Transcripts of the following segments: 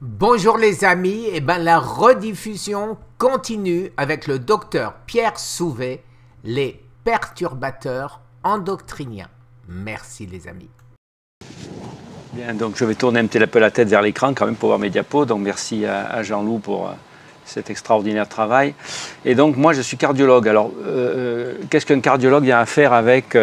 Bonjour les amis, la rediffusion continue avec le docteur Pierre Souvet, les perturbateurs endocriniens. Merci les amis. Bien, donc je vais tourner un petit peu la tête vers l'écran quand même pour voir mes diapos. Donc merci à Jean-Loup pour cet extraordinaire travail. Et donc moi je suis cardiologue. Alors qu'est-ce qu'un cardiologue a à faire avec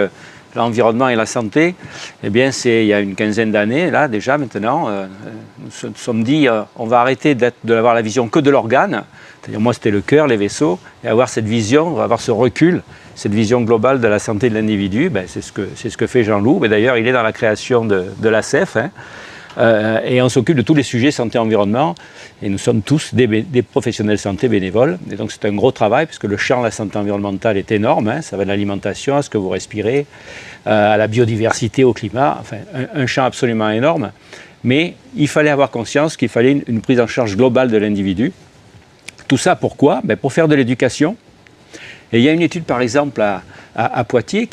l'environnement et la santé? Eh bien c'est il y a une quinzaine d'années, là déjà maintenant, nous nous sommes dit on va arrêter d'avoir la vision que de l'organe. C'est-à-dire moi c'était le cœur, les vaisseaux, et avoir cette vision, on va avoir ce recul, cette vision globale de la santé de l'individu. Ben, c'est ce que fait Jean-Loup. D'ailleurs il est dans la création de l'ACEF, hein. Et on s'occupe de tous les sujets santé-environnement, et nous sommes tous des professionnels santé bénévoles. Et donc c'est un gros travail, puisque le champ de la santé environnementale est énorme, hein. Ça va de l'alimentation à ce que vous respirez, à la biodiversité, au climat, enfin un champ absolument énorme. Mais il fallait avoir conscience qu'il fallait une prise en charge globale de l'individu. Tout ça pourquoi? Ben pour faire de l'éducation. Et il y a une étude par exemple à Poitiers,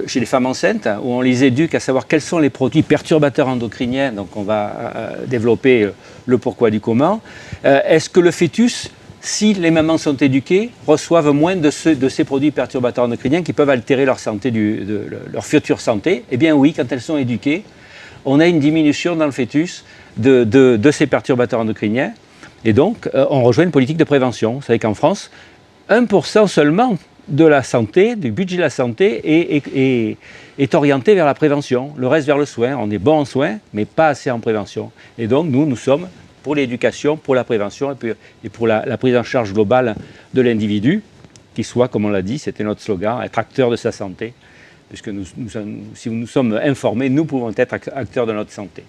chez les femmes enceintes, où on les éduque à savoir quels sont les produits perturbateurs endocriniens. Donc on va développer le pourquoi du comment. Est-ce que le fœtus, si les mamans sont éduquées, reçoivent moins de ces produits perturbateurs endocriniens qui peuvent altérer leur santé, leur future santé? Eh bien oui, quand elles sont éduquées, on a une diminution dans le fœtus de ces perturbateurs endocriniens. Et donc on rejoint une politique de prévention. Vous savez qu'en France, 1% seulement de la santé, du budget de la santé est orienté vers la prévention. Le reste vers le soin. On est bon en soins, mais pas assez en prévention. Et donc nous sommes pour l'éducation, pour la prévention et pour la prise en charge globale de l'individu, qui soit, comme on l'a dit, c'était notre slogan, être acteur de sa santé. Puisque si nous sommes informés, nous pouvons être acteurs de notre santé.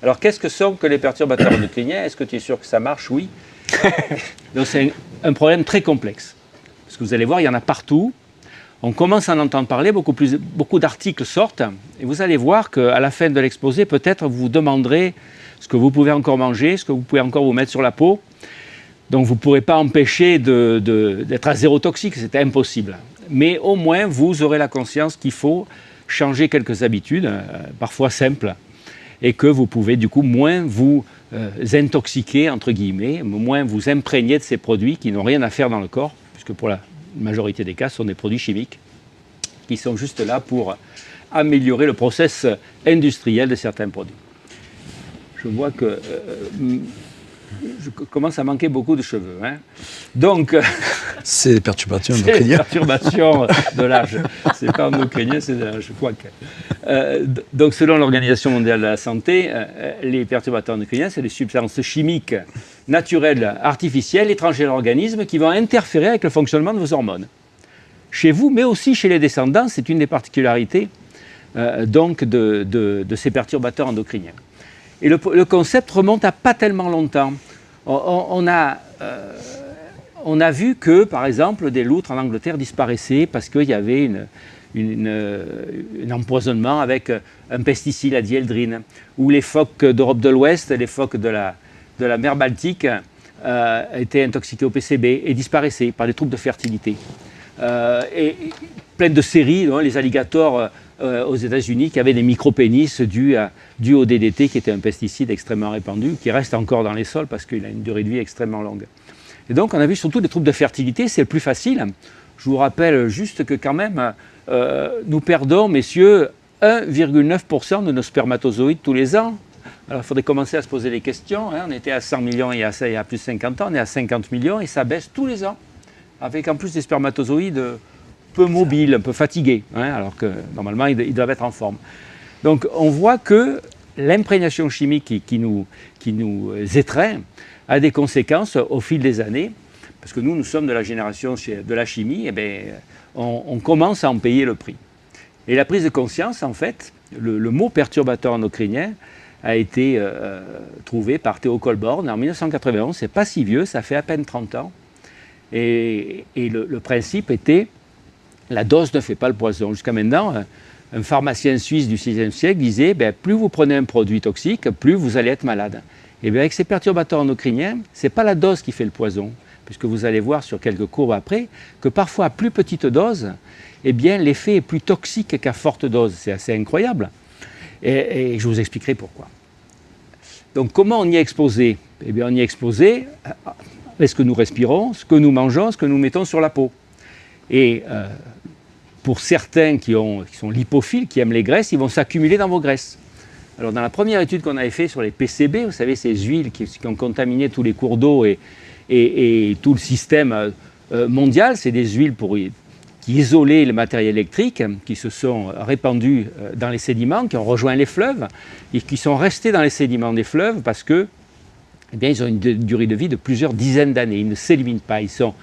Alors qu'est-ce que sont que les perturbateurs endocriniens? Est-ce que tu es sûr que ça marche? Oui. Donc c'est un problème très complexe. Parce que vous allez voir, il y en a partout. On commence à en entendre parler, beaucoup d'articles sortent. Et vous allez voir qu'à la fin de l'exposé, peut-être vous vous demanderez ce que vous pouvez encore manger, ce que vous pouvez encore vous mettre sur la peau. Donc vous ne pourrez pas empêcher d'être à zéro toxique, c'est impossible. Mais au moins, vous aurez la conscience qu'il faut changer quelques habitudes, parfois simples, et que vous pouvez du coup moins vous intoxiquer, entre guillemets, moins vous imprégner de ces produits qui n'ont rien à faire dans le corps, puisque pour la majorité des cas, ce sont des produits chimiques qui sont juste là pour améliorer le process industriel de certains produits. Je vois que je commence à manquer beaucoup de cheveux, hein. Donc, c'est les perturbations endocriniennes. C'est les perturbations de l'âge. C'est pas endocrinien, c'est de l'âge, je crois que. Donc, selon l'Organisation mondiale de la santé, les perturbateurs endocriniens, c'est des substances chimiques naturelles, artificielles, étrangères à l'organisme, qui vont interférer avec le fonctionnement de vos hormones. Chez vous, mais aussi chez les descendants, c'est une des particularités donc de ces perturbateurs endocriniens. Et le concept remonte à pas tellement longtemps. On a vu que, par exemple, des loutres en Angleterre disparaissaient parce qu'il y avait un empoisonnement avec un pesticide, la dieldrine, ou les phoques d'Europe de l'Ouest, les phoques de la mer Baltique, étaient intoxiqués au PCB et disparaissaient par des troubles de fertilité. Et plein de séries, hein, les alligators aux États-Unis qui avaient des micropénis dus au DDT, qui était un pesticide extrêmement répandu, qui reste encore dans les sols parce qu'il a une durée de vie extrêmement longue. Et donc on a vu surtout des troubles de fertilité, c'est le plus facile. Je vous rappelle juste que quand même, nous perdons, messieurs, 1,9% de nos spermatozoïdes tous les ans. Alors il faudrait commencer à se poser des questions, hein. On était à 100 millions il y a plus de 50 ans, on est à 50 millions et ça baisse tous les ans, avec en plus des spermatozoïdes peu mobiles, un peu fatigués, hein, alors que normalement ils doivent être en forme. Donc on voit que l'imprégnation chimique qui nous étreint a des conséquences au fil des années, parce que nous sommes de la génération de la chimie, et bien, on commence à en payer le prix. Et la prise de conscience, en fait, le mot perturbateur endocrinien a été trouvé par Theo Colborn en 1991, c'est pas si vieux, ça fait à peine 30 ans, et le principe était la dose ne fait pas le poison. Jusqu'à maintenant, un pharmacien suisse du VIe siècle disait plus vous prenez un produit toxique, plus vous allez être malade. Et bien avec ces perturbateurs endocriniens, ce n'est pas la dose qui fait le poison, puisque vous allez voir sur quelques courbes après que parfois à plus petite dose, eh bien l'effet est plus toxique qu'à forte dose. C'est assez incroyable. Et je vous expliquerai pourquoi. Donc comment on y est exposé? eh bien, on y est exposé à ce que nous respirons, ce que nous mangeons, ce que nous mettons sur la peau. Et pour certains qui sont lipophiles, qui aiment les graisses, ils vont s'accumuler dans vos graisses. Alors dans la première étude qu'on avait faite sur les PCB, vous savez, ces huiles qui ont contaminé tous les cours d'eau et tout le système mondial, c'est des huiles qui isolaient le matériel électrique, qui se sont répandues dans les sédiments, qui ont rejoint les fleuves, et qui sont restés dans les sédiments des fleuves parce que, eh bien, ils ont une durée de vie de plusieurs dizaines d'années. Ils ne s'éliminent pas, ils sont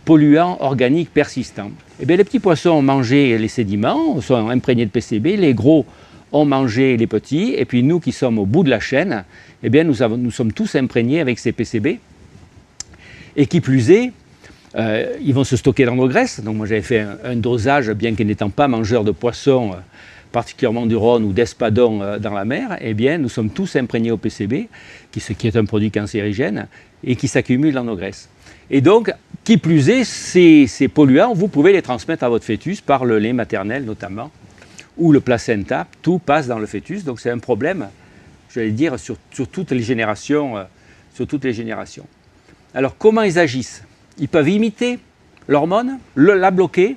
polluants organiques persistants. Eh bien, les petits poissons ont mangé les sédiments, sont imprégnés de PCB, les gros ont mangé les petits, et puis nous qui sommes au bout de la chaîne, eh bien, nous sommes tous imprégnés avec ces PCB. Et qui plus est, ils vont se stocker dans nos graisses. Donc moi j'avais fait un dosage, bien que n'étant pas mangeur de poissons, particulièrement du Rhône ou d'espadon dans la mer, eh bien nous sommes tous imprégnés au PCB, qui est un produit cancérigène, et qui s'accumule dans nos graisses. Et donc, qui plus est, ces polluants, vous pouvez les transmettre à votre fœtus par le lait maternel notamment, ou le placenta, tout passe dans le fœtus. Donc c'est un problème, j'allais dire, sur toutes les générations. Alors comment ils agissent? Ils peuvent imiter l'hormone, la bloquer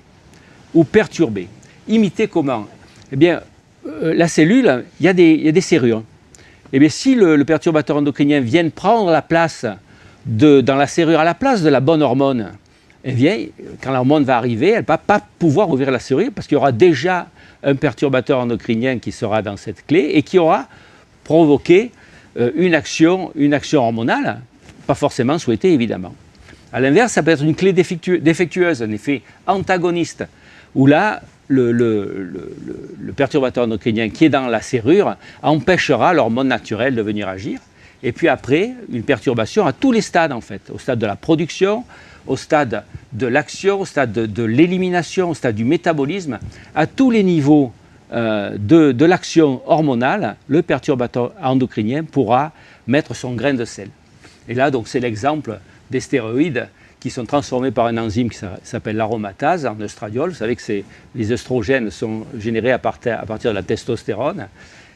ou perturber. Imiter comment? Eh bien, la cellule, il y a des serrures. Eh bien, si le perturbateur endocrinien vient prendre la place dans la serrure, à la place de la bonne hormone, eh bien, quand l'hormone va arriver, elle ne va pas pouvoir ouvrir la serrure parce qu'il y aura déjà un perturbateur endocrinien qui sera dans cette clé et qui aura provoqué une action hormonale, pas forcément souhaitée évidemment. A l'inverse, ça peut être une clé défectueuse, un effet antagoniste, où là, le perturbateur endocrinien qui est dans la serrure empêchera l'hormone naturelle de venir agir. Et puis après, une perturbation à tous les stades en fait, au stade de la production, au stade de l'action, au stade de l'élimination, au stade du métabolisme, à tous les niveaux de l'action hormonale, le perturbateur endocrinien pourra mettre son grain de sel. Et là, donc, c'est l'exemple des stéroïdes qui sont transformés par un enzyme qui s'appelle l'aromatase en œstradiol. Vous savez que les œstrogènes sont générés à partir de la testostérone.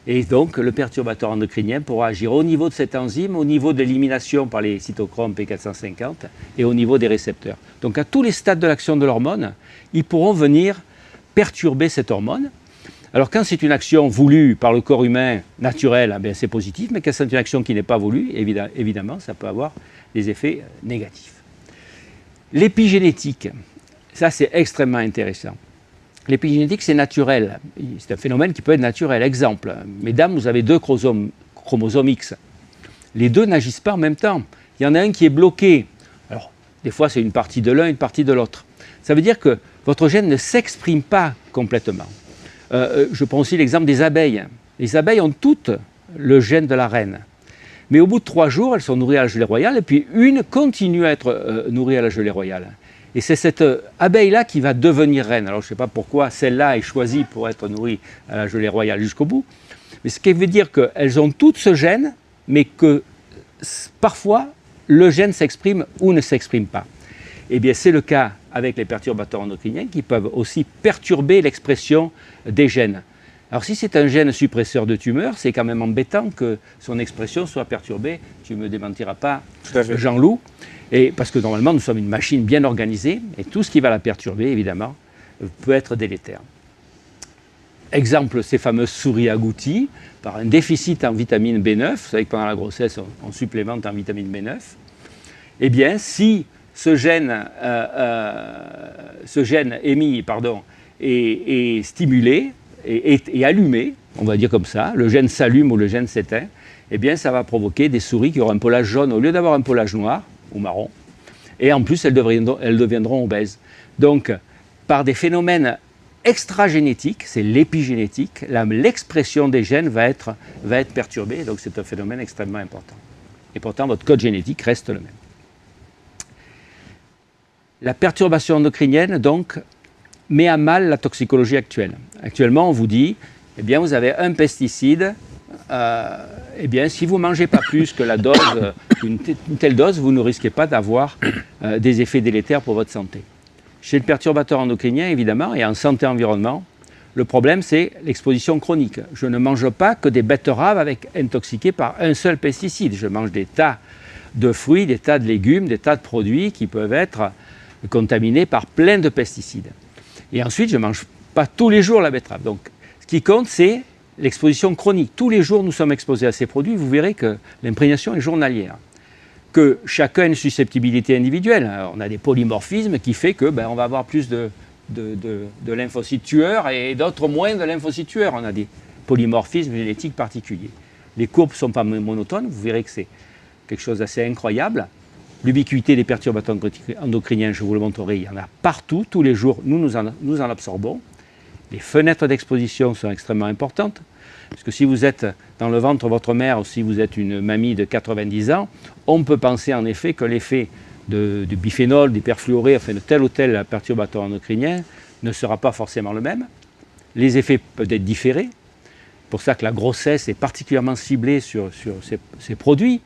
Et donc, le perturbateur endocrinien pourra agir au niveau de cette enzyme, au niveau de l'élimination par les cytochromes P450 et au niveau des récepteurs. Donc, à tous les stades de l'action de l'hormone, ils pourront venir perturber cette hormone. Alors, quand c'est une action voulue par le corps humain naturel, eh c'est positif, mais quand c'est une action qui n'est pas voulue, évidemment, ça peut avoir des effets négatifs. L'épigénétique, ça c'est extrêmement intéressant. L'épigénétique, c'est naturel. C'est un phénomène qui peut être naturel. Exemple, mesdames, vous avez deux chromosomes X. Les deux n'agissent pas en même temps. Il y en a un qui est bloqué. Alors, des fois, c'est une partie de l'un, une partie de l'autre. Ça veut dire que votre gène ne s'exprime pas complètement. Je prends aussi l'exemple des abeilles. Les abeilles ont toutes le gène de la reine. Mais au bout de 3 jours, elles sont nourries à la gelée royale, et puis une continue à être nourrie à la gelée royale. Et c'est cette abeille-là qui va devenir reine. Alors je ne sais pas pourquoi celle-là est choisie pour être nourrie à la gelée royale jusqu'au bout. Mais ce qui veut dire qu'elles ont toutes ce gène, mais que parfois le gène s'exprime ou ne s'exprime pas. Eh bien c'est le cas avec les perturbateurs endocriniens qui peuvent aussi perturber l'expression des gènes. Alors si c'est un gène suppresseur de tumeur, c'est quand même embêtant que son expression soit perturbée. Tu ne me démentiras pas, Jean-Loup. Et parce que normalement, nous sommes une machine bien organisée, et tout ce qui va la perturber, évidemment, peut être délétère. Exemple, ces fameuses souris agouties, par un déficit en vitamine B9, vous savez que pendant la grossesse, on supplémente en vitamine B9, eh bien, si ce gène émis est stimulé, et allumé, on va dire comme ça, le gène s'allume ou le gène s'éteint, eh bien, ça va provoquer des souris qui auront un pelage jaune au lieu d'avoir un pelage noir, ou marron, et en plus elles deviendront obèses. Donc, par des phénomènes extragénétiques, c'est l'épigénétique, l'expression des gènes va être perturbée, donc c'est un phénomène extrêmement important. Et pourtant, votre code génétique reste le même. La perturbation endocrinienne, donc, met à mal la toxicologie actuelle. Actuellement, on vous dit, eh bien, vous avez un pesticide, eh bien, si vous ne mangez pas plus que la dose, une telle dose, vous ne risquez pas d'avoir des effets délétères pour votre santé. Chez le perturbateur endocrinien, évidemment, et en santé-environnement, Le problème, c'est l'exposition chronique. Je ne mange pas que des betteraves intoxiquées par un seul pesticide. Je mange des tas de fruits, des tas de légumes, des tas de produits qui peuvent être contaminés par plein de pesticides. Et ensuite, je ne mange pas tous les jours la betterave. Donc, ce qui compte, c'est l'exposition chronique. Tous les jours, nous sommes exposés à ces produits. Vous verrez que l'imprégnation est journalière. Que chacun a une susceptibilité individuelle. On a des polymorphismes qui fait que on va avoir plus de lymphocytes tueurs et d'autres moins de lymphocytes tueurs. On a des polymorphismes génétiques particuliers. Les courbes ne sont pas monotones. Vous verrez que c'est quelque chose d'assez incroyable. L'ubiquité des perturbateurs endocriniens, je vous le montrerai, il y en a partout, tous les jours, nous en absorbons. Les fenêtres d'exposition sont extrêmement importantes, parce que si vous êtes dans le ventre de votre mère ou si vous êtes une mamie de 90 ans, on peut penser en effet que l'effet du biphénol, des perfluorés, enfin de tel ou tel perturbateur endocrinien ne sera pas forcément le même. Les effets peuvent être différés. C'est pour ça que la grossesse est particulièrement ciblée sur ces produits,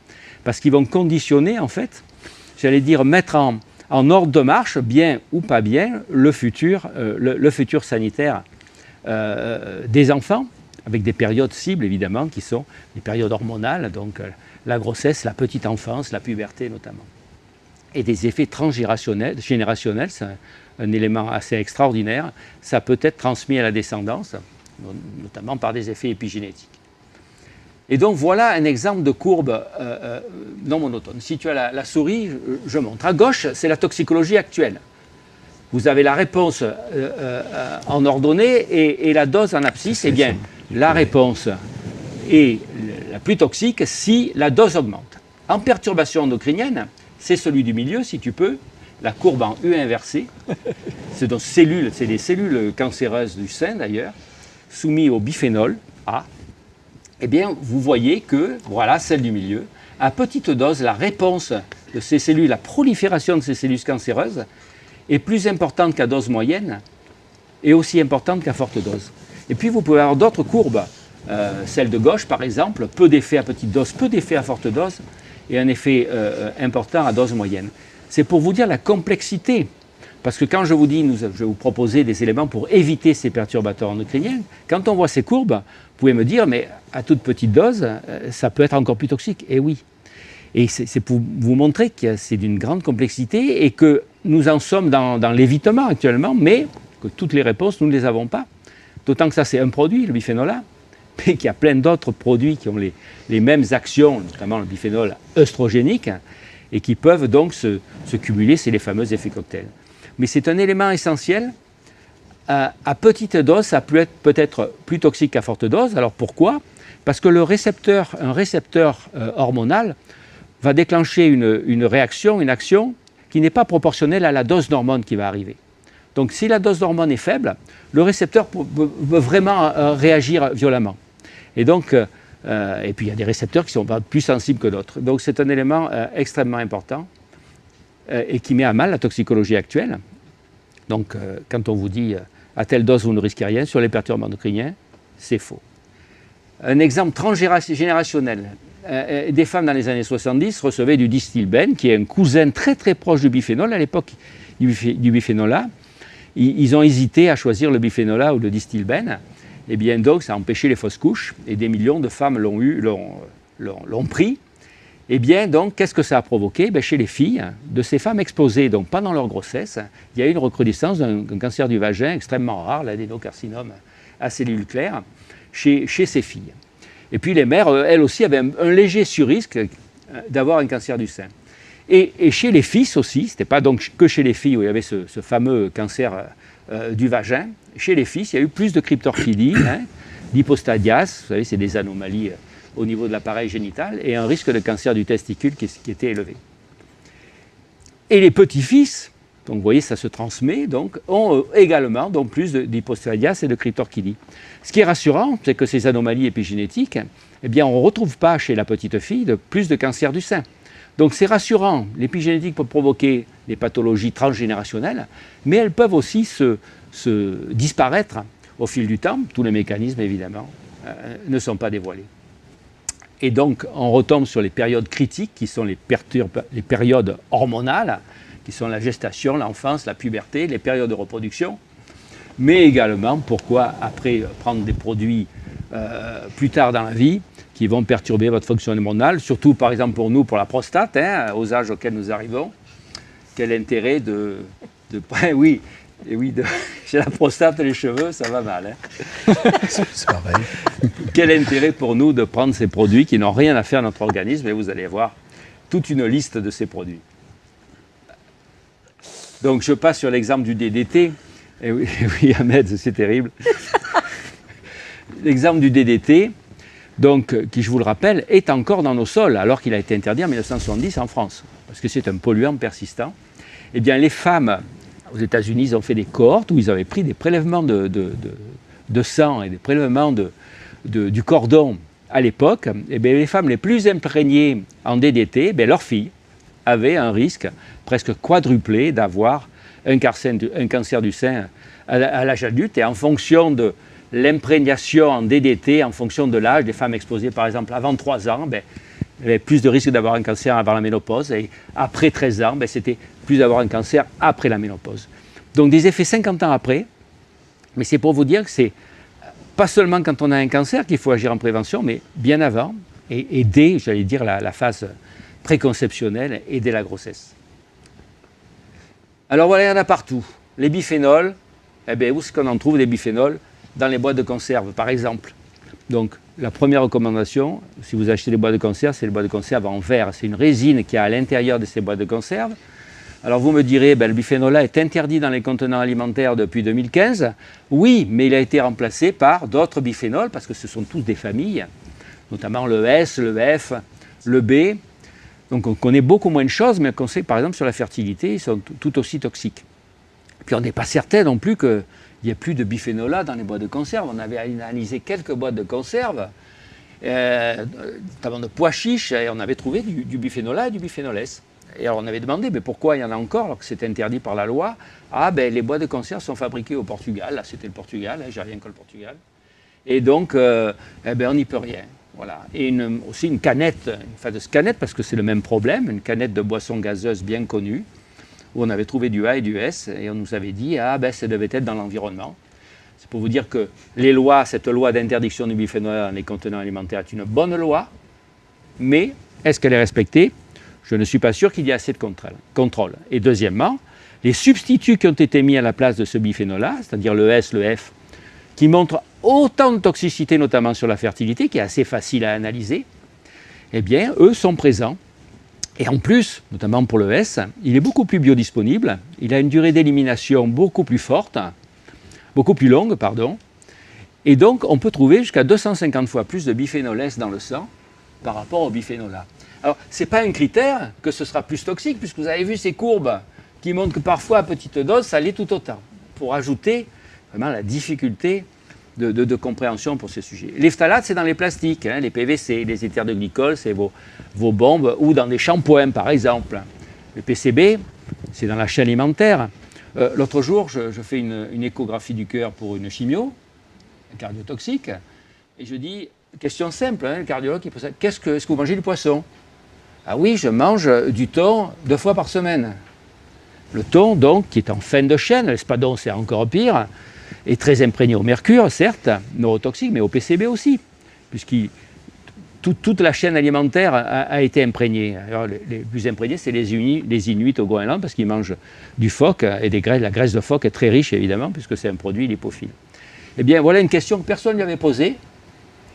parce qu'ils vont conditionner, en fait, j'allais dire, mettre en ordre de marche, bien ou pas bien, le futur sanitaire des enfants, avec des périodes cibles, évidemment, qui sont des périodes hormonales, donc la grossesse, la petite enfance, la puberté notamment. Et des effets transgénérationnels, c'est un élément assez extraordinaire, ça peut être transmis à la descendance, notamment par des effets épigénétiques. Et donc voilà un exemple de courbe non monotone. Si tu as la souris, je montre. À gauche, c'est la toxicologie actuelle. Vous avez la réponse en ordonnée et la dose en abscisse. Eh bien, la réponse est la plus toxique si la dose augmente. En perturbation endocrinienne, c'est celui du milieu, si tu peux, la courbe en U inversée. C'est des cellules cancéreuses du sein d'ailleurs, soumises au biphénol A. Eh bien, vous voyez que, voilà, celle du milieu, à petite dose, la réponse de ces cellules, la prolifération de ces cellules cancéreuses est plus importante qu'à dose moyenne et aussi importante qu'à forte dose. Et puis, vous pouvez avoir d'autres courbes. Celle de gauche, par exemple, peu d'effet à petite dose, peu d'effet à forte dose et un effet important à dose moyenne. C'est pour vous dire la complexité. Parce que quand je vous dis, je vais vous proposer des éléments pour éviter ces perturbateurs endocriniens, quand on voit ces courbes, vous pouvez me dire, mais à toute petite dose, ça peut être encore plus toxique. Et oui. Et c'est pour vous montrer que c'est d'une grande complexité et que nous en sommes dans l'évitement actuellement, mais que toutes les réponses, nous ne les avons pas. D'autant que ça, c'est un produit, le biphénol A, mais qu'il y a plein d'autres produits qui ont les mêmes actions, notamment le biphénol œstrogénique, et qui peuvent donc se cumuler, c'est les fameux effets cocktails. Mais c'est un élément essentiel. À petite dose, ça peut être plus toxique qu'à forte dose. Alors pourquoi? Parce que un récepteur hormonal va déclencher une réaction, une action qui n'est pas proportionnelle à la dose d'hormone qui va arriver. Donc si la dose d'hormone est faible, le récepteur peut vraiment réagir violemment. Et donc, et puis il y a des récepteurs qui sont plus sensibles que d'autres. Donc c'est un élément extrêmement important et qui met à mal la toxicologie actuelle. Donc quand on vous dit à telle dose vous ne risquez rien sur les perturbateurs endocriniens, c'est faux. Un exemple transgénérationnel. Des femmes dans les années 70 recevaient du distilbène, qui est un cousin très très proche du biphénol, à l'époque du biphénol A. Ils ont hésité à choisir le biphénol A ou le distilbène. Et bien donc ça a empêché les fausses couches, et des millions de femmes l'ont pris. Et bien donc qu'est-ce que ça a provoqué? Chez les filles, de ces femmes exposées donc pendant leur grossesse, il y a eu une recrudescence d'un cancer du vagin extrêmement rare, l'adénocarcinome à cellules claires, chez ces filles. Et puis les mères, elles aussi, avaient un léger surrisque d'avoir un cancer du sein. Et chez les fils aussi, ce n'était pas donc que chez les filles où il y avait ce fameux cancer du vagin. Chez les fils, il y a eu plus de cryptorchidie, d'hypostadias, vous savez, c'est des anomalies au niveau de l'appareil génital, et un risque de cancer du testicule qui était élevé. Et les petits-fils, donc vous voyez, ça se transmet, donc, ont également donc, plus d'hypostadias et de cryptorchidie. Ce qui est rassurant, c'est que ces anomalies épigénétiques, eh bien, on ne retrouve pas chez la petite fille plus de cancer du sein. Donc c'est rassurant, l'épigénétique peut provoquer des pathologies transgénérationnelles, mais elles peuvent aussi se disparaître au fil du temps. Tous les mécanismes, évidemment, ne sont pas dévoilés. Et donc, on retombe sur les périodes critiques, qui sont les périodes hormonales, qui sont la gestation, l'enfance, la puberté, les périodes de reproduction. mais également pourquoi après prendre des produits plus tard dans la vie qui vont perturber votre fonction hormonale, surtout par exemple pour nous, pour la prostate, hein, aux âges auxquels nous arrivons. Quel intérêt oui, et oui, chez la prostate, les cheveux, ça va mal. Hein. C'est pareil. Quel intérêt pour nous de prendre ces produits qui n'ont rien à faire à notre organisme, et vous allez voir toute une liste de ces produits. Donc je passe sur l'exemple du DDT. Et oui, Ahmed, c'est terrible. L'exemple du DDT, donc, qui, je vous le rappelle, est encore dans nos sols, alors qu'il a été interdit en 1970 en France, parce que c'est un polluant persistant. Eh bien, les femmes, aux États-Unis, ils ont fait des cohortes où ils avaient pris des prélèvements de sang et des prélèvements du cordon à l'époque. Eh bien, les femmes les plus imprégnées en DDT, leurs filles avaient un risque presque quadruplé d'avoir un cancer du sein à l'âge adulte, et en fonction de l'imprégnation en DDT, en fonction de l'âge, des femmes exposées par exemple avant 3 ans, il y avait plus de risques d'avoir un cancer avant la ménopause, et après 13 ans, c'était plus d'avoir un cancer après la ménopause. Donc des effets 50 ans après, mais c'est pour vous dire que c'est pas seulement quand on a un cancer qu'il faut agir en prévention, mais bien avant, et dès, j'allais dire, la phase préconceptionnelle et dès la grossesse. Alors voilà, il y en a partout. Les biphénols, où est-ce qu'on en trouve des biphénols? Dans les boîtes de conserve, par exemple. Donc, la première recommandation, si vous achetez des boîtes de conserve, c'est les boîtes de conserve en verre. C'est une résine qui est à l'intérieur de ces boîtes de conserve. Alors, vous me direz, le biphénol A est interdit dans les contenants alimentaires depuis 2015. Oui, mais il a été remplacé par d'autres biphénols, parce que ce sont tous des familles, notamment le S, le F, le B. Donc, on connaît beaucoup moins de choses, mais on sait que, par exemple, sur la fertilité, ils sont tout aussi toxiques. Puis, on n'est pas certain non plus que il n'y a plus de biphénol A dans les boîtes de conserve. On avait analysé quelques boîtes de conserve, notamment de pois chiches, et on avait trouvé du biphénol A et du biphénol S. Et alors on avait demandé pourquoi il y en a encore alors que c'est interdit par la loi. Les boîtes de conserve sont fabriquées au Portugal. Là, c'était le Portugal, j'ai rien que le Portugal. Et donc, on n'y peut rien. Voilà. Et aussi une canette, une fameuse canette, parce que c'est le même problème, une canette de boisson gazeuse bien connue, où on avait trouvé du A et du S, et on nous avait dit ça devait être dans l'environnement. C'est pour vous dire que cette loi d'interdiction du biphénol dans les contenants alimentaires est une bonne loi, mais est-ce qu'elle est respectée? Je ne suis pas sûr qu'il y ait assez de contrôle. Et deuxièmement, les substituts qui ont été mis à la place de ce biphénol-là, c'est-à-dire le S, le F, qui montrent autant de toxicité, notamment sur la fertilité, qui est assez facile à analyser, eh bien, eux sont présents. Et en plus, notamment pour le S, il est beaucoup plus biodisponible, il a une durée d'élimination beaucoup plus forte, beaucoup plus longue, pardon, et donc on peut trouver jusqu'à 250 fois plus de biphénol S dans le sang par rapport au biphénol A. Alors, ce n'est pas un critère que ce sera plus toxique, puisque vous avez vu ces courbes qui montrent que parfois à petite dose, ça l'est tout autant, pour ajouter vraiment la difficulté de compréhension pour ces sujets. Les phtalates, c'est dans les plastiques, les PVC, les éthers de glycol, c'est vos bombes, ou dans des shampoings, par exemple. Le PCB, c'est dans la chaîne alimentaire. L'autre jour, je fais une échographie du cœur pour une chimio, cardiotoxique, et je dis, question simple, le cardiologue il pose ça, est-ce que vous mangez du poisson? Ah oui, je mange du thon 2 fois par semaine. Le thon, donc, qui est en fin de chaîne, l'espadon, c'est encore pire, est très imprégné au mercure, certes, neurotoxique, mais au PCB aussi, puisque toute la chaîne alimentaire a été imprégnée. Alors, les plus imprégnés, c'est les Inuits au Groenland, parce qu'ils mangent du phoque, et la graisse de phoque est très riche, évidemment, puisque c'est un produit lipophile. Eh bien, voilà une question que personne ne lui avait posée.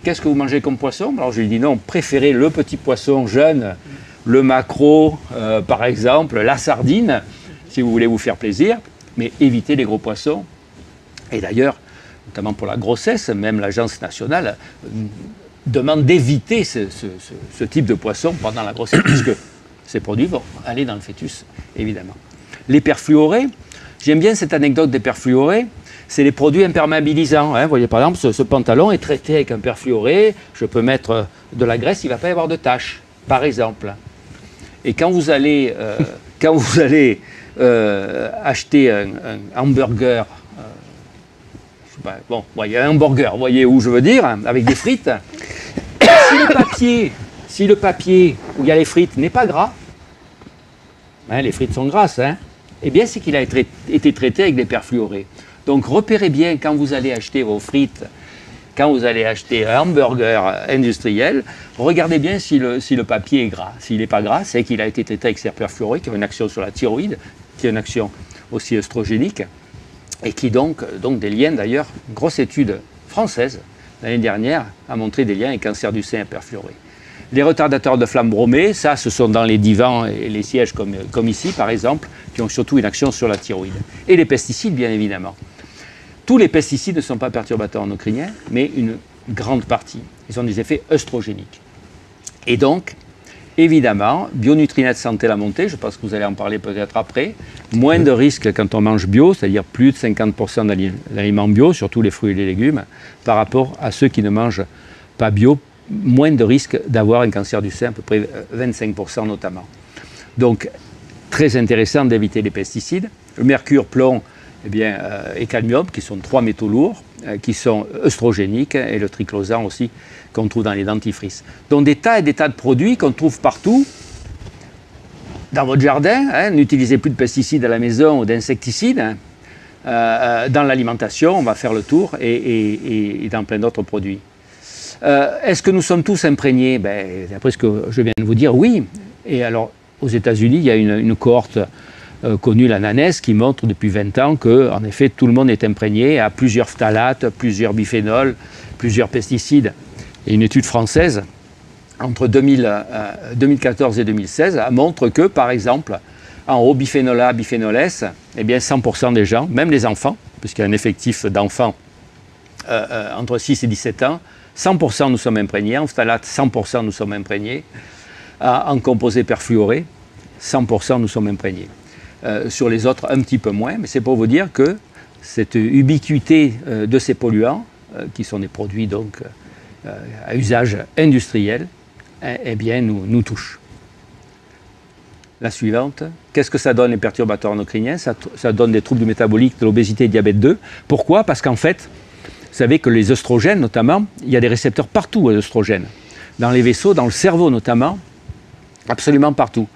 Qu'est-ce que vous mangez comme poisson? Alors, je lui ai dit non, préférez le petit poisson jeune, le maquereau, par exemple, la sardine, si vous voulez vous faire plaisir, mais évitez les gros poissons. Et d'ailleurs, notamment pour la grossesse, même l'Agence nationale demande d'éviter ce type de poisson pendant la grossesse, puisque ces produits vont aller dans le fœtus, évidemment. Les perfluorés, j'aime bien cette anecdote des perfluorés, c'est les produits imperméabilisants. Vous voyez, par exemple, ce pantalon est traité avec un perfluoré, je peux mettre de la graisse, il ne va pas y avoir de taches, par exemple. Et quand vous allez, acheter un hamburger, il y a un hamburger, vous voyez où je veux dire, avec des frites. Si le papier où il y a les frites n'est pas gras, les frites sont grasses, eh bien c'est qu'il a été traité avec des perfluorés. Donc repérez bien quand vous allez acheter vos frites, quand vous allez acheter un hamburger industriel, regardez bien si le papier est gras. S'il n'est pas gras, c'est qu'il a été traité avec ces perfluorés qui ont une action sur la thyroïde, qui a une action aussi œstrogénique, et qui donc des liens d'ailleurs, une grosse étude française l'année dernière a montré des liens avec cancer du sein et perfluoré. Les retardateurs de flamme bromée, ça ce sont dans les divans et les sièges comme ici par exemple, qui ont surtout une action sur la thyroïde. Et les pesticides bien évidemment. Tous les pesticides ne sont pas perturbateurs endocriniens, mais une grande partie. Ils ont des effets œstrogéniques. Et donc, évidemment, Bionutrinette Santé la montée, je pense que vous allez en parler peut-être après, moins de risques quand on mange bio, c'est-à-dire plus de 50% d'aliments bio, surtout les fruits et les légumes, par rapport à ceux qui ne mangent pas bio, moins de risques d'avoir un cancer du sein, à peu près 25% notamment. Donc, très intéressant d'éviter les pesticides. Le mercure, plomb, et cadmium, qui sont 3 métaux lourds, qui sont œstrogéniques, et le triclosan aussi, qu'on trouve dans les dentifrices. Donc des tas et des tas de produits qu'on trouve partout, dans votre jardin, hein, n'utilisez plus de pesticides à la maison ou d'insecticides, hein, dans l'alimentation, on va faire le tour, et dans plein d'autres produits. Est-ce que nous sommes tous imprégnés? D'après ce que je viens de vous dire, oui. Et alors, aux États-Unis, il y a une cohorte connue, la NANES, qui montre depuis 20 ans que, en effet, tout le monde est imprégné à plusieurs phtalates, plusieurs biphénols, plusieurs pesticides. Et une étude française, entre 2014 et 2016, montre que, par exemple, en haut biphénol A, biphénol S, eh bien 100% des gens, même les enfants, puisqu'il y a un effectif d'enfants entre 6 et 17 ans, 100% nous sommes imprégnés, en phtalates, 100% nous sommes imprégnés, en composés perfluorés, 100% nous sommes imprégnés. Sur les autres, un petit peu moins, mais c'est pour vous dire que cette ubiquité de ces polluants, qui sont des produits donc à usage industriel, eh bien nous touche. La suivante, qu'est-ce que ça donne les perturbateurs endocriniens? Ça donne des troubles métaboliques, de l'obésité et diabète 2. Pourquoi? Parce qu'en fait, vous savez que les œstrogènes notamment, il y a des récepteurs partout aux œstrogènes. Dans les vaisseaux, dans le cerveau notamment, absolument partout.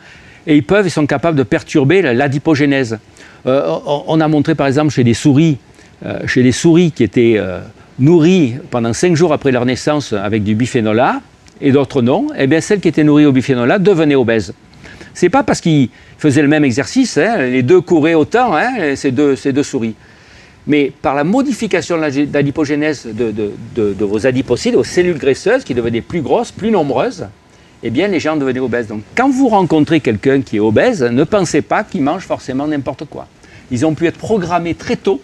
Et ils sont capables de perturber l'adipogénèse. On a montré par exemple chez des souris qui étaient nourries pendant 5 jours après leur naissance avec du biphénol A, et d'autres non, eh bien celles qui étaient nourries au biphénol A devenaient obèses. Ce n'est pas parce qu'ils faisaient le même exercice, hein, les deux couraient autant, hein, ces deux souris. Mais par la modification de l'adipogénèse de vos adipocytes, vos cellules graisseuses qui devenaient plus grosses, plus nombreuses, eh bien les gens devenaient obèses. Donc quand vous rencontrez quelqu'un qui est obèse, ne pensez pas qu'il mange forcément n'importe quoi. Ils ont pu être programmés très tôt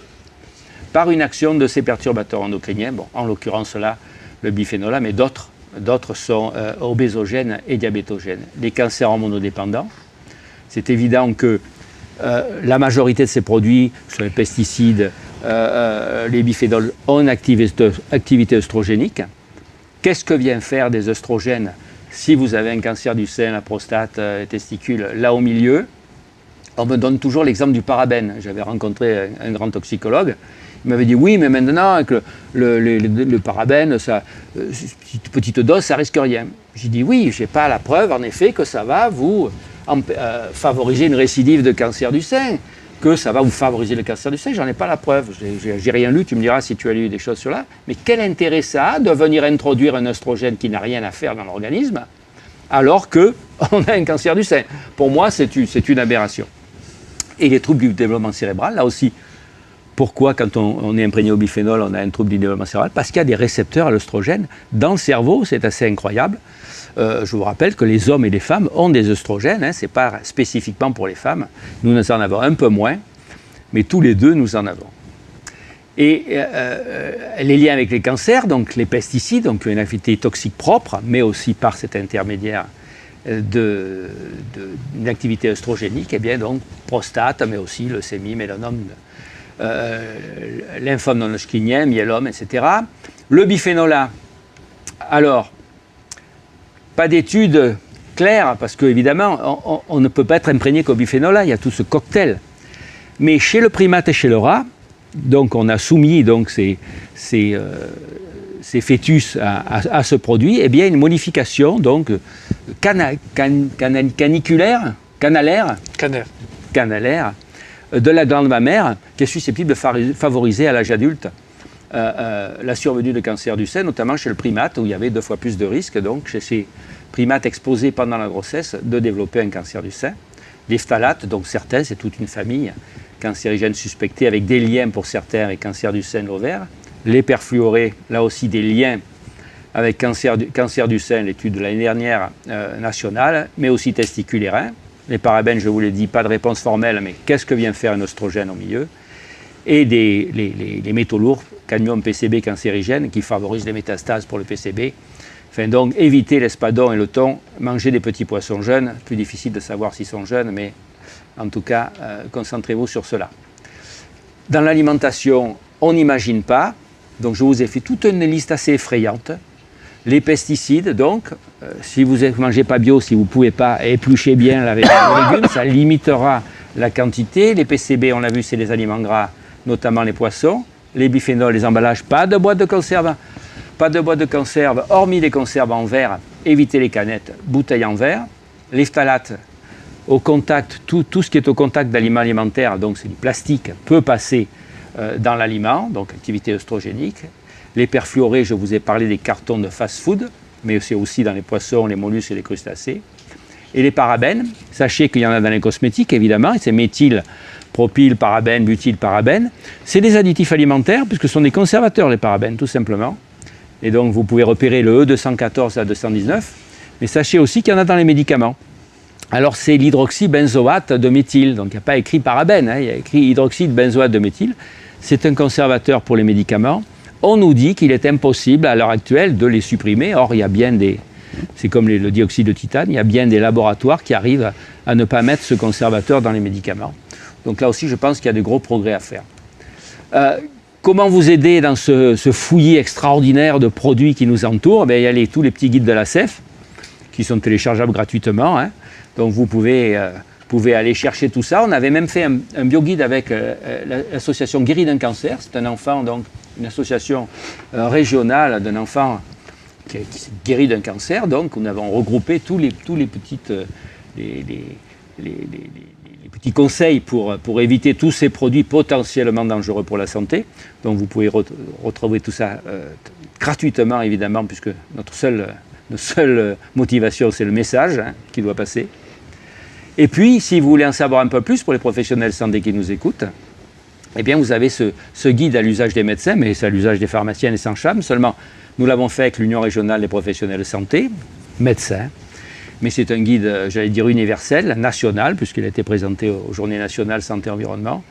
par une action de ces perturbateurs endocriniens, bon, en l'occurrence là, le biphénol A, mais d'autres sont obésogènes et diabétogènes. Les cancers hormonodépendants, c'est évident que la majorité de ces produits, sur les pesticides, les biphénols, ont une activité œstrogénique. Qu'est-ce que vient faire des œstrogènes si vous avez un cancer du sein, la prostate, les testicules, là au milieu? On me donne toujours l'exemple du parabène. J'avais rencontré un grand toxicologue. Il m'avait dit oui, mais maintenant, avec le parabène, petite dose, ça risque rien. J'ai dit oui, je n'ai pas la preuve, en effet, que ça va vous favoriser une récidive de cancer du sein, que ça va vous favoriser le cancer du sein, j'en ai pas la preuve. J'ai rien lu, tu me diras si tu as lu des choses sur là. Mais quel intérêt ça a de venir introduire un œstrogène qui n'a rien à faire dans l'organisme, alors qu'on a un cancer du sein? Pour moi, c'est une aberration. Et les troubles du développement cérébral, là aussi, pourquoi quand on est imprégné au biphénol, on a un trouble du développement cérébral? Parce qu'il y a des récepteurs à l'œstrogène dans le cerveau, c'est assez incroyable. Je vous rappelle que les hommes et les femmes ont des œstrogènes, hein, ce n'est pas spécifiquement pour les femmes. Nous en avons un peu moins, mais tous les deux, nous en avons. Et les liens avec les cancers, donc les pesticides, donc une activité toxique propre, mais aussi par cet intermédiaire d'une activité œstrogénique, et bien donc prostate, mais aussi leucémie, mélanome, lymphome non-hodgkinien, myélome, etc. Le biphénol A, alors, pas d'études claires, parce qu'évidemment, on ne peut pas être imprégné qu'au biphénol A, il y a tout ce cocktail. Mais chez le primate et chez le rat, donc on a soumis donc, ces fœtus à ce produit, eh bien une modification donc, canalaire de la glande mammaire qui est susceptible de favoriser à l'âge adulte la survenue de cancer du sein, notamment chez le primate, où il y avait 2 fois plus de risques, donc chez ces primates exposés pendant la grossesse, de développer un cancer du sein. Les phtalates, donc certains, c'est toute une famille cancérigène suspectée, avec des liens pour certains avec cancer du sein, de l'ovaire. Les perfluorés, là aussi des liens avec cancer du sein, l'étude de l'année dernière nationale, mais aussi testicules et reins. Les parabènes, je vous l'ai dit, pas de réponse formelle, mais qu'est-ce que vient faire un oestrogène au milieu? Et les métaux lourds, cadmium, PCB cancérigènes, qui favorisent les métastases pour le PCB. Enfin, donc, éviter l'espadon et le thon, manger des petits poissons jeunes, plus difficile de savoir s'ils sont jeunes, mais en tout cas, concentrez-vous sur cela. Dans l'alimentation, on n'imagine pas, donc je vous ai fait toute une liste assez effrayante. Les pesticides, donc, si vous ne mangez pas bio, si vous ne pouvez pas éplucher bien avec les légumes, ça limitera la quantité. Les PCB, on l'a vu, c'est les aliments gras, notamment les poissons. Les biphénols, les emballages, pas de boîte de conserve. Pas de boîte de conserve, hormis les conserves en verre, évitez les canettes, bouteilles en verre. Les phtalates, au contact, tout ce qui est au contact d'aliments alimentaires, donc c'est du plastique, peut passer dans l'aliment, donc activité œstrogénique. Les perfluorés, je vous ai parlé des cartons de fast-food, mais c'est aussi dans les poissons, les mollusques et les crustacés. Et les parabènes, sachez qu'il y en a dans les cosmétiques, évidemment, et c'est méthyl, propyl, parabène, butyl, parabène. C'est des additifs alimentaires, puisque ce sont des conservateurs, les parabènes, tout simplement. Et donc, vous pouvez repérer le E214 à 219, mais sachez aussi qu'il y en a dans les médicaments. Alors, c'est l'hydroxybenzoate de méthyle, donc il n'y a pas écrit parabène, hein, il y a écrit hydroxyde benzoate de méthyle. C'est un conservateur pour les médicaments. On nous dit qu'il est impossible à l'heure actuelle de les supprimer. Or, il y a bien des... C'est comme le dioxyde de titane, il y a bien des laboratoires qui arrivent à ne pas mettre ce conservateur dans les médicaments. Donc là aussi, je pense qu'il y a de gros progrès à faire. Comment vous aider dans ce fouillis extraordinaire de produits qui nous entourent? Il y a tous les petits guides de la CEF qui sont téléchargeables gratuitement. Hein. Donc vous pouvez aller chercher tout ça. On avait même fait un bioguide avec l'association Guéri d'un cancer. C'est un enfant, donc une association régionale d'un enfant qui s'est guéri d'un cancer. Donc nous avons regroupé tous les petits conseils pour éviter tous ces produits potentiellement dangereux pour la santé. Donc vous pouvez retrouver tout ça gratuitement, évidemment, puisque notre seule motivation, c'est le message qui doit passer. Et puis, si vous voulez en savoir un peu plus pour les professionnels de santé qui nous écoutent, eh bien, vous avez ce guide à l'usage des médecins, mais c'est à l'usage des pharmaciens et sans cham. Seulement, nous l'avons fait avec l'Union régionale des professionnels de santé, médecins. Mais c'est un guide, j'allais dire, universel, national, puisqu'il a été présenté aux Journées nationales santé-environnement.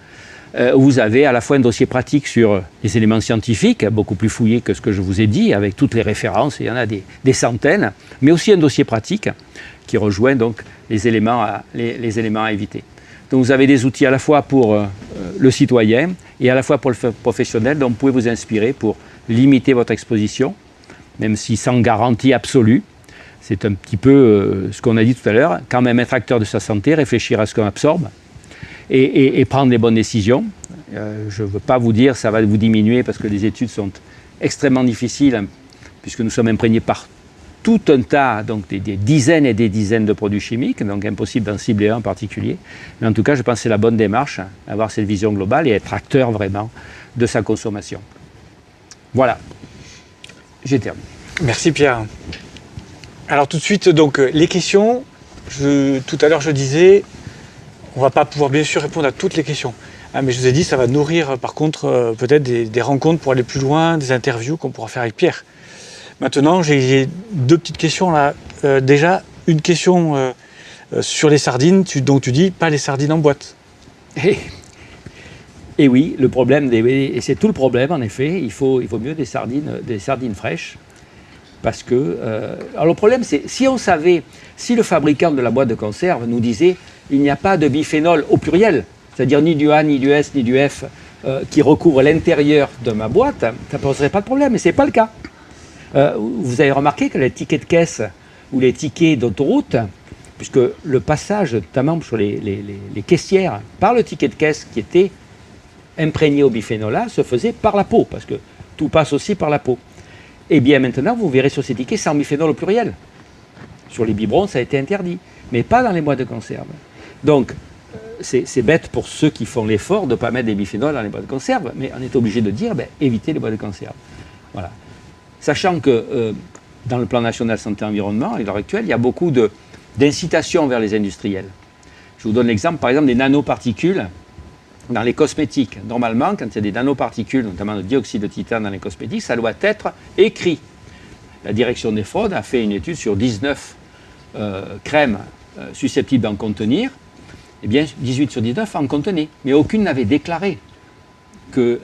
Vous avez à la fois un dossier pratique sur les éléments scientifiques, beaucoup plus fouillé que ce que je vous ai dit, avec toutes les références, il y en a des centaines, mais aussi un dossier pratique qui rejoint donc les éléments à éviter. Donc vous avez des outils à la fois pour le citoyen et à la fois pour le professionnel, dont vous pouvez vous inspirer pour limiter votre exposition, même si sans garantie absolue. C'est un petit peu ce qu'on a dit tout à l'heure, quand même être acteur de sa santé, réfléchir à ce qu'on absorbe et prendre les bonnes décisions. Je ne veux pas vous dire ça va vous diminuer parce que les études sont extrêmement difficiles, hein, puisque nous sommes imprégnés par tout un tas, donc des dizaines et des dizaines de produits chimiques, donc impossible d'en cibler un en particulier. Mais en tout cas, je pense que c'est la bonne démarche, hein, avoir cette vision globale et être acteur vraiment de sa consommation. Voilà, j'ai terminé. Merci Pierre. Alors tout de suite, donc les questions. Tout à l'heure, je disais, on ne va pas pouvoir bien sûr répondre à toutes les questions. Hein, mais je vous ai dit, ça va nourrir par contre peut-être des rencontres pour aller plus loin, des interviews qu'on pourra faire avec Pierre. Maintenant, j'ai 2 petites questions là. Déjà, une question sur les sardines. Donc tu dis, pas les sardines en boîte. Et oui, le problème, et c'est tout le problème en effet, il faut mieux des sardines fraîches. Parce que, alors le problème c'est, si on savait, si le fabricant de la boîte de conserve nous disait il n'y a pas de biphénol au pluriel, c'est-à-dire ni du A, ni du S, ni du F, qui recouvre l'intérieur de ma boîte, ça ne poserait pas de problème, mais ce n'est pas le cas. Vous avez remarqué que les tickets de caisse ou les tickets d'autoroute, puisque le passage notamment sur les caissières par le ticket de caisse qui était imprégné au biphénol A se faisait par la peau, parce que tout passe aussi par la peau. Et bien maintenant, vous verrez sur ces tickets sans biphénol au pluriel. Sur les biberons, ça a été interdit, mais pas dans les boîtes de conserve. Donc, c'est bête pour ceux qui font l'effort de ne pas mettre des biphénols dans les boîtes de conserve, mais on est obligé de dire, évitez les boîtes de conserve. Voilà. Sachant que dans le plan national santé-environnement, à l'heure actuelle, il y a beaucoup d'incitations vers les industriels. Je vous donne l'exemple, par exemple, des nanoparticules dans les cosmétiques. Normalement, quand il y a des nanoparticules, notamment le dioxyde de titane dans les cosmétiques, ça doit être écrit. La direction des fraudes a fait une étude sur 19 crèmes susceptibles d'en contenir. Eh bien, 18 sur 19 en contenaient, mais aucune n'avait déclaré qu'il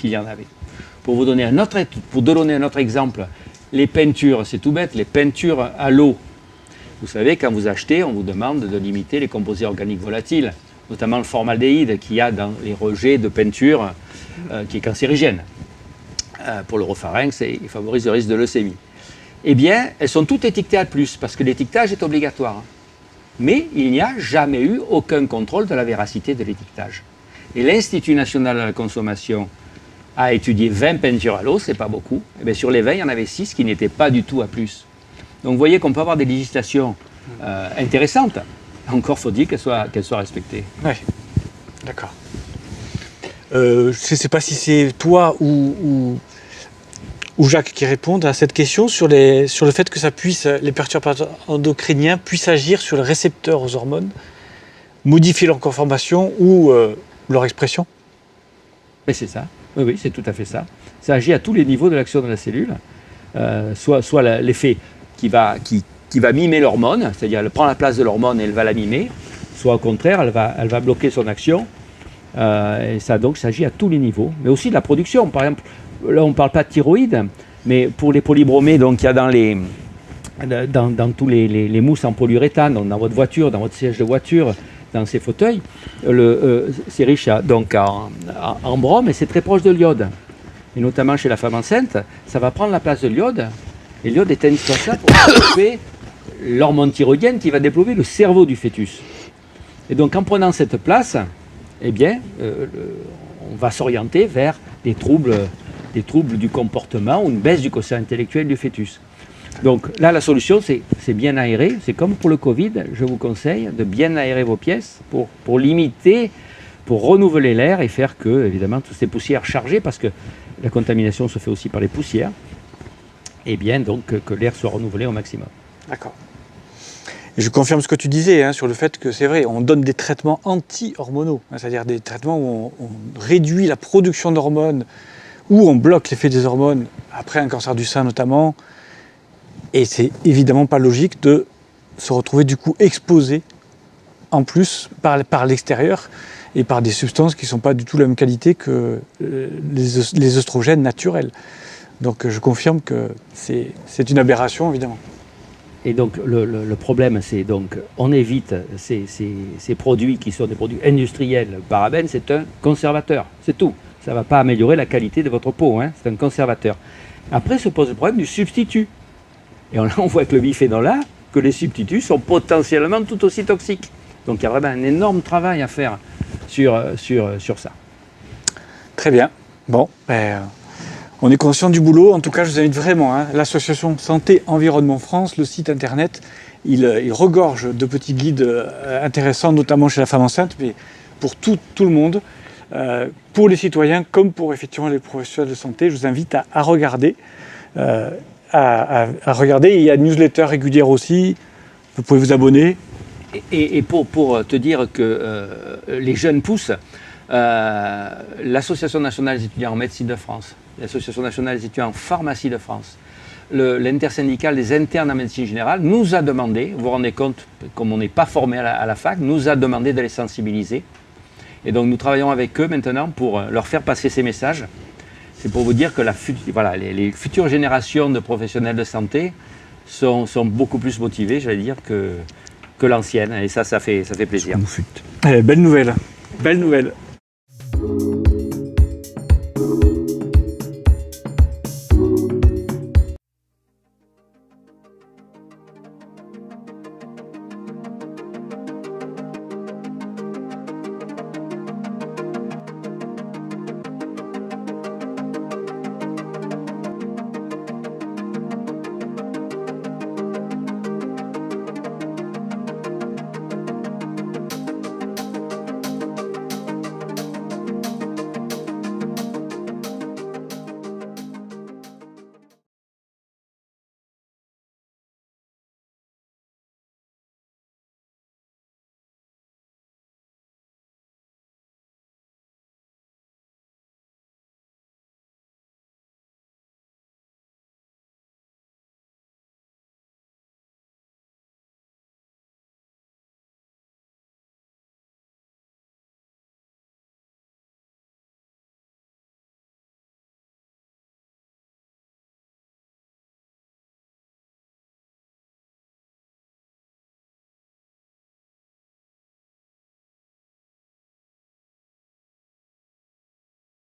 y en avait. Pour vous donner un autre exemple, les peintures, c'est tout bête, les peintures à l'eau. Vous savez, quand vous achetez, on vous demande de limiter les composés organiques volatiles, notamment le formaldéhyde qu'il y a dans les rejets de peinture qui est cancérigène. Pour l'oropharynx, il favorise le risque de leucémie. Eh bien, elles sont toutes étiquetées à plus, parce que l'étiquetage est obligatoire. Mais il n'y a jamais eu aucun contrôle de la véracité de l'étiquetage. Et l'Institut national de la consommation a étudié 20 peintures à l'eau, c'est pas beaucoup. Et bien, sur les 20, il y en avait 6 qui n'étaient pas du tout à plus. Donc vous voyez qu'on peut avoir des législations intéressantes. Encore faut-il qu'elles soient respectées. Oui, d'accord. Je ne sais pas si c'est toi ou Jacques qui répondent à cette question sur le fait que les perturbateurs endocriniens puissent agir sur les récepteurs aux hormones, modifier leur conformation ou leur expression. Mais c'est ça, oui, c'est tout à fait ça. Ça agit à tous les niveaux de l'action de la cellule, soit l'effet qui va mimer l'hormone, c'est-à-dire elle prend la place de l'hormone et elle va la mimer, soit au contraire, elle va bloquer son action. Et ça donc s'agit à tous les niveaux, mais aussi de la production. Par exemple, là on ne parle pas de thyroïde, mais pour les polybromés, donc il y a dans tous les mousses en polyuréthane, donc dans votre voiture, dans votre siège de voiture, dans ces fauteuils, c'est riche en brome et c'est très proche de l'iode. Et notamment chez la femme enceinte, ça va prendre la place de l'iode. Et l'iode est indispensable pour développer l'hormone thyroïdienne qui va développer le cerveau du fœtus. Et donc en prenant cette place, eh bien, on va s'orienter vers des troubles du comportement ou une baisse du quotient intellectuel du fœtus. Donc là, la solution, c'est bien aérer. C'est comme pour le Covid, je vous conseille de bien aérer vos pièces pour limiter, pour renouveler l'air et faire que, évidemment, toutes ces poussières chargées, parce que la contamination se fait aussi par les poussières, et bien donc que l'air soit renouvelé au maximum. D'accord. Et je confirme ce que tu disais sur le fait que c'est vrai, on donne des traitements anti-hormonaux, c'est-à-dire des traitements où on réduit la production d'hormones, où on bloque l'effet des hormones, après un cancer du sein notamment, et c'est évidemment pas logique de se retrouver du coup exposé en plus par l'extérieur et par des substances qui ne sont pas du tout la même qualité que les œstrogènes naturels. Donc je confirme que c'est une aberration évidemment. Et donc le problème, c'est donc on évite ces produits qui sont des produits industriels. Le parabène, c'est un conservateur, c'est tout. Ça ne va pas améliorer la qualité de votre peau, c'est un conservateur. Après se pose le problème du substitut. Et là, on voit avec le biphénol A que les substituts sont potentiellement tout aussi toxiques. Donc il y a vraiment un énorme travail à faire sur ça. Très bien. Bon, on est conscient du boulot. En tout cas, je vous invite vraiment, l'association Santé Environnement France, le site internet, il regorge de petits guides intéressants, notamment chez la femme enceinte, mais pour tout le monde, pour les citoyens comme pour effectivement les professionnels de santé. Je vous invite à regarder. À regarder. Il y a une newsletter régulière aussi. Vous pouvez vous abonner. Et pour te dire que les jeunes poussent, l'Association nationale des étudiants en médecine de France, l'Association nationale des étudiants en pharmacie de France, l'intersyndicale des internes en médecine générale nous a demandé, vous vous rendez compte, comme on n'est pas formé à la fac, nous a demandé de les sensibiliser. Et donc nous travaillons avec eux maintenant pour leur faire passer ces messages. C'est pour vous dire que les futures générations de professionnels de santé sont beaucoup plus motivés, j'allais dire, que l'ancienne. Et ça fait plaisir. Belle nouvelle. Belle nouvelle.